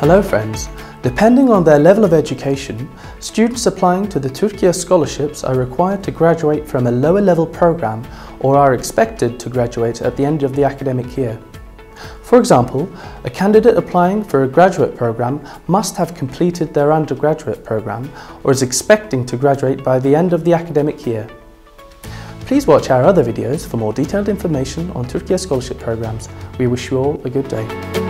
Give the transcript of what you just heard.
Hello friends, depending on their level of education, students applying to the Türkiye scholarships are required to graduate from a lower level programme or are expected to graduate at the end of the academic year. For example, a candidate applying for a graduate programme must have completed their undergraduate programme or is expecting to graduate by the end of the academic year. Please watch our other videos for more detailed information on Türkiye scholarship programmes. We wish you all a good day.